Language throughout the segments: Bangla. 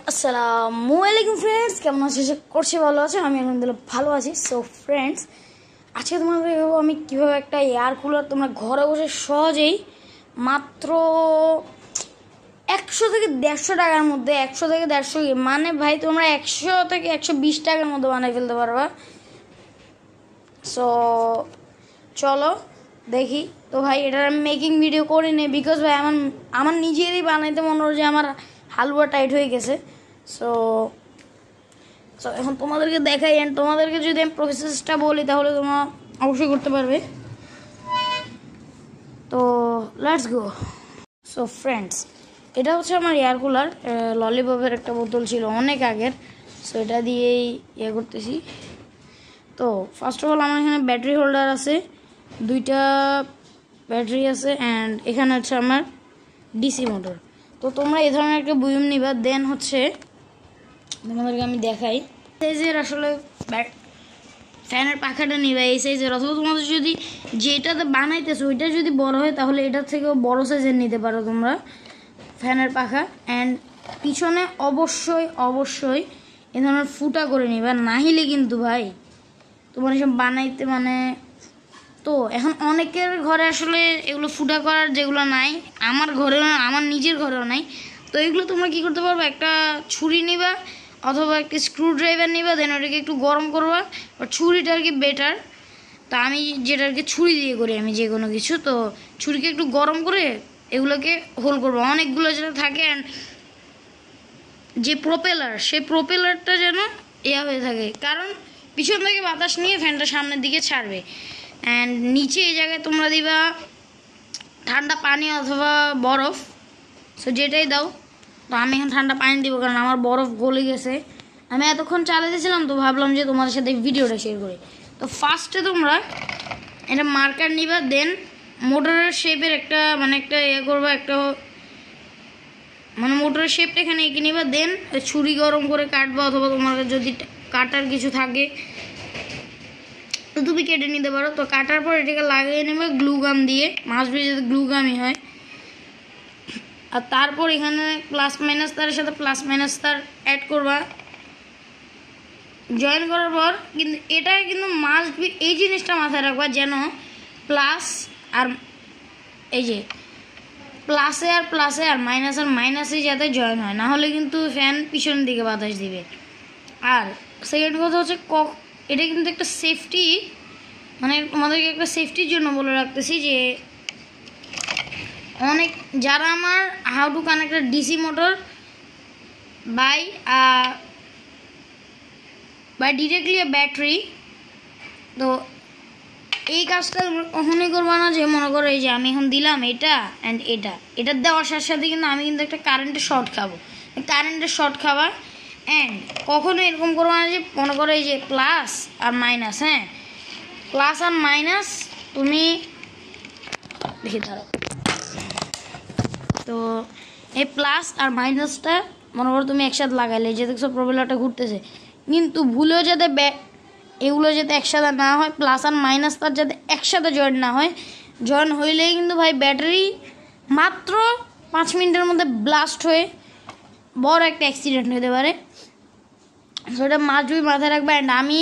আসসালামু আলাইকুম ফ্রেন্ডস, কেমন আছো? করছি ভালো আছো? আমি আলহামদুলিল্লাহ ভালো আছি। সো ফ্রেন্ডস, আজকে তোমাদের আমি কীভাবে একটা এয়ার কুলার তোমরা ঘরে বসে সহজেই মাত্র 100 থেকে 150 টাকার মধ্যে, 100 থেকে 150 মানে ভাই তোমরা 100 থেকে 120 টাকার মধ্যে বানিয়ে ফেলতে পারবা। সো চলো দেখি। তো ভাই এটার আমি মেকিং ভিডিও করি নি, বিকজ ভাই আমার নিজেরই বানাইতে মনে হচ্ছে আমার হালুয়া টাইট হয়ে গেছে। সো এখন তোমাদেরকে দেখাই, অ্যান্ড তোমাদেরকে যদি আমি প্রসেসটা বলি তাহলে তোমরা অবশ্যই করতে পারবে। তো লেটস গো। সো ফ্রেন্ডস, এটা হচ্ছে আমার এয়ার কুলার। ললিপপের একটা বোতল ছিল অনেক আগের, সো এটা দিয়েই ইয়ে করতেছি। তো ফার্স্ট অফ অল আমার এখানে ব্যাটারি হোল্ডার আছে, 2টা ব্যাটারি আছে, অ্যান্ড এখানে হচ্ছে আমার ডিসি মোটর। তো তোমরা এই ধরনের একটা বুয়ুম নিবা। দেন হচ্ছে তোমাদেরকে আমি দেখাই সাইজের আসলে ফ্যানের পাখাটা নিবা এই সাইজের, অথবা তোমাদের যদি যেটাতে বানাইতেছো ওইটা যদি বড় হয় তাহলে এটার থেকেও বড় সাইজের নিতে পারো তোমরা ফ্যানের পাখা। অ্যান্ড পিছনে অবশ্যই এ ধরনের ফুটা করে নিবা, নাহিলে কিন্তু ভাই তোমার এসব বানাইতে তো এখন অনেকের ঘরে আসলে এগুলো ফুটা করার যেগুলো নাই, আমার ঘরেও, আমার নিজের ঘরেও নাই। তো এগুলো তোমরা কী করতে পারবে, একটা ছুরি নিবা অথবা একটা স্ক্রু ড্রাইভার নিবা, দেন ওটাকে একটু গরম করবা। ছুরিটা আর কি বেটার। তো আমি যেটা আর কি ছুরি দিয়ে করি আমি যে কোনো কিছু, তো ছুরিকে একটু গরম করে এগুলোকে হোল করবো অনেকগুলো যেটা থাকে। অ্যান্ড যে প্রোপেলার, সেই প্রোপেলারটা যেন ইয়া হয়ে থাকে, কারণ পিছন থেকে বাতাস নিয়ে ফ্যানটা সামনের দিকে ছাড়বে। অ্যান্ড নিচে এই জায়গায় তোমরা দিবা ঠান্ডা পানি অথবা বরফ, সো যেটাই দাও। তো আমি এখন ঠান্ডা পানি দিব কারণ আমার বরফ গলে গেছে। আমি এতক্ষণ চালাতেছিলাম তো ভাবলাম যে তোমাদের সাথে ভিডিওটা শেয়ার করি। তো ফার্স্টে তোমরা এটা মার্কার নিবা, দেন মোটরের শেপের একটা একটা ইয়ে করবা, একটা মোটরের শেপটা এখানে এঁকে নিবা। দেন ছুরি গরম করে কাটবা, অথবা তোমার যদি কাটার কিছু থাকে তো তুমি কেটে নিতে পারো। তো কাটার পর এটাকে লাগিয়ে নেবে গ্লু গাম দিয়ে, মাস্ট বি যাতে গ্লু গামই হয়। আর তারপর এখানে প্লাস মাইনাস তারের সাথে প্লাস মাইনাস তার অ্যাড করবা। জয়েন করার পর কিন্তু এটা কিন্তু মাস্ট বি এই জিনিসটা মাথায় রাখবা যেন প্লাস আর এই যে প্লাসে আর মাইনাসে যাতে জয়েন হয়, না হলে কিন্তু ফ্যান পিছনের দিকে বাতাস দিবে। আর সেকেন্ড কথা হচ্ছে এটা কিন্তু একটা সেফটি, তোমাদেরকে একটা সেফটির জন্য বলে রাখতেছি যে অনেক যারা আমার how to connect a DC motor by directly a battery, তো এই কাজটা কখনোই করবো না যে মনে করো এই যে আমি এখন দিলাম এটা অ্যান্ড এটা দেওয়ার সাথে সাথে কিন্তু আমি কিন্তু একটা কারেন্টের শর্ট খাবা। অ্যান্ড কখনো এরকম করবো না যে মনে করো এই যে প্লাস আর মাইনাস, হ্যাঁ প্লাস আর মাইনাস তুমি দেখে ধরো। তো এই প্লাস আর মাইনাসটা মনে করো তুমি একসাথে লাগাইলে, যে দেখছো প্রোপেলারটা ঘুরতেছে, কিন্তু ভুলেও যাতে এগুলো যাতে একসাথে না হয়, প্লাস আর মাইনাস তার যাতে একসাথে জয়েন না হয়। জয়েন হইলেই কিন্তু ভাই ব্যাটারি মাত্র 5 মিনিটের মধ্যে ব্লাস্ট হয়ে বড় একটা অ্যাক্সিডেন্ট হতে পারে। সেটা মাথায় রাখবে। অ্যান্ড আমি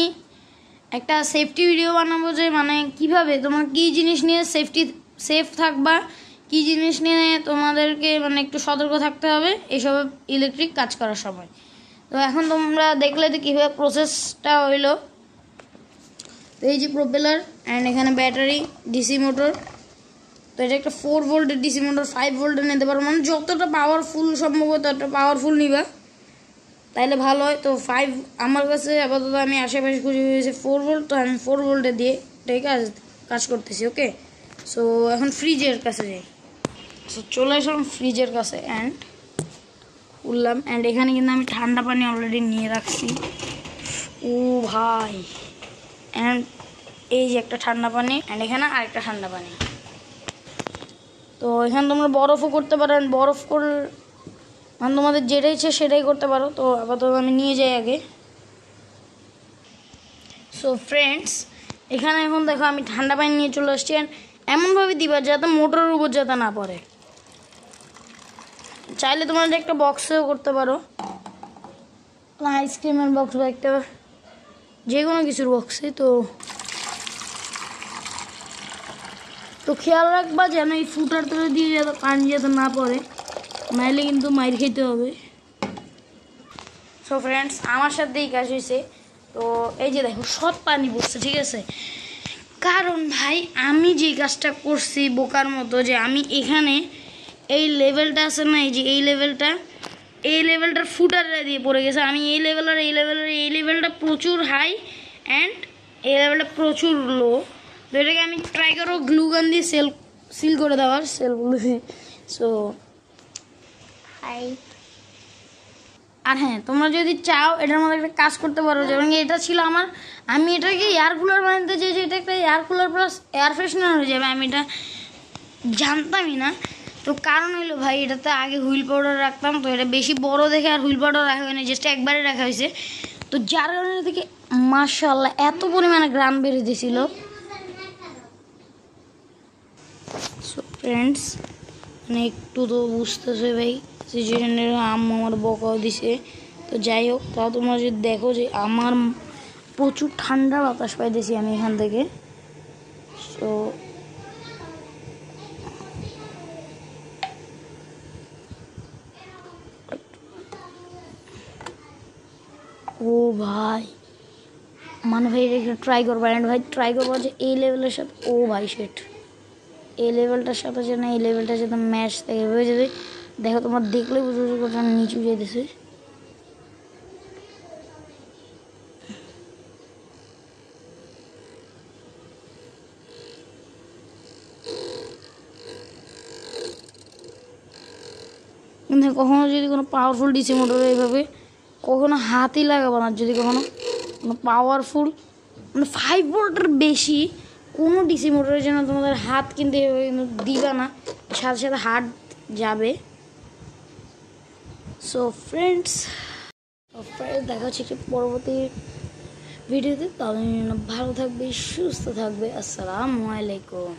একটা সেফটি ভিডিও বানাবো যে কীভাবে তোমার কী জিনিস নিয়ে সেফ থাকবা, কী জিনিস নিয়ে তোমাদেরকে একটু সতর্ক থাকতে হবে এসব ইলেকট্রিক কাজ করার সময়। তো এখন তোমরা দেখলে তো কীভাবে প্রসেসটা হইলো। তো এই যে প্রোপেলার অ্যান্ড এখানে ব্যাটারি, ডিসি মোটর। তো এটা একটা 4 ভোল্টের ডিসি মোটর, 5 ভোল্টের নিতে পারো, যতটা পাওয়ারফুল সম্ভব ততটা পাওয়ারফুল নিবা তাইলে ভালো হয়। তো 5 আমার কাছে আপাতত আমি আশেপাশে খুঁজে পেয়েছি 4 ভোল্ট, তো আমি 4 ভোল্টে দিয়ে এটাই কাজ করতেছি। ওকে, সো এখন ফ্রিজের কাছে যাই। সো চলে আসলাম ফ্রিজের কাছে অ্যান্ড উঠলাম। অ্যান্ড এখানে কিন্তু আমি ঠান্ডা পানি অলরেডি নিয়ে রাখছি। ও ভাই, অ্যান্ড এই যে একটা ঠান্ডা পানি, অ্যান্ড এখানে আরেকটা ঠান্ডা পানি। তো এখানে তোমরা বরফও করতে পারো, বরফ করলে তোমাদের যেটাই ইচ্ছে সেটাই করতে পারো। তো আপাতত আমি নিয়ে যাই আগে। সো ফ্রেন্ডস, এখানে এখন দেখো আমি ঠান্ডা পানি নিয়ে চলে আসছি। এমনভাবে দিবা যাতে মোটরের উপর যাতে না পড়ে। চাইলে তোমরা একটা বক্সেও করতে পারো, আইসক্রিমের বক্স বা একটা যে কোনো কিছুর বক্সে। তো খেয়াল রাখবা যেন এই ফুটার তলে দিয়ে যাতে পানি যাতে না পড়ে, নাইলে কিন্তু মাইর খেতে হবে। সো ফ্রেন্ডস, আমার সাথেই কাজ হয়েছে। তো এই যে দেখো সব পানি পড়ছে, ঠিক আছে? কারণ ভাই আমি যে কাজটা করছি বোকার মতো, যে আমি এখানে এই লেভেলটা আছে না, এই যে এই লেভেলটার ফুটারটা দিয়ে পড়ে গেছে। আমি এই লেভেলটা প্রচুর হাই অ্যান্ড এই লেভেলটা প্রচুর লো। তো এটাকে আমি ট্রাই করবো গ্লু গান দিয়ে সিল করে দেওয়ার, সো হাই। আর হ্যাঁ, তোমরা যদি চাও এটার মধ্যে একটা কাজ করতে পারো, যেমন এটা ছিল আমার, আমি এটাকে এয়ার কুলার বানাতে চাইছি, এটা একটা air cooler plus air freshener হয়ে যাবে। আমি এটা জানতামই না। তো কারণ হলো ভাই, এটাতে আগে হুইল পাউডার রাখতাম, তো এটা বেশি বড় দেখে আর হুইল পাউডার রাখা হয়নি, জাস্ট একবারে রাখা হয়েছে। তো যার কারণে থেকে মাশাআল্লাহ এত পরিমাণে গ্রাম বেড়ে দিয়েছিল। সো ফ্রেন্ডস, মানে একটু তো বুঝতেছে ভাই, সিচুয়েশনের আম্মু আমার বকাও দিছে। তো যাই হোক, তাও তোমরা যদি দেখো যে আমার প্রচুর ঠান্ডা বাতাস পাইতেছি আমি এখান থেকে। সো ও ভাই, মানে ভাই এটা ট্রাই করবো, অ্যান্ড ভাই ট্রাই করবো যে এই লেভেলের সাথে, ও ভাই সেট এই লেভেলটার সাথে যেন এই লেভেলটার সাথে ম্যাচ থাকে। এভাবে যদি দেখো, তোমার দেখলে বুঝতে কোথাও নিচু যেতেছে। কিন্তু কখনো যদি কোনো পাওয়ারফুল ডিসি মোটরে এইভাবে কখনো হাতই লাগাবো না, যদি কখনো কোনো পাওয়ারফুল মানে 5 ভোল্টের বেশি কোনো ডিসি মোটরের জন্য তোমাদের হাত কিন্তু এভাবে কিন্তু দিবা না, সাথে সাথে হাত যাবে। সো ফ্রেন্ডস, দেখা হচ্ছে একটি পরবর্তী ভিডিওতে। তাহলে ভালো থাকবে, সুস্থ থাকবে। আসসালামু আলাইকুম।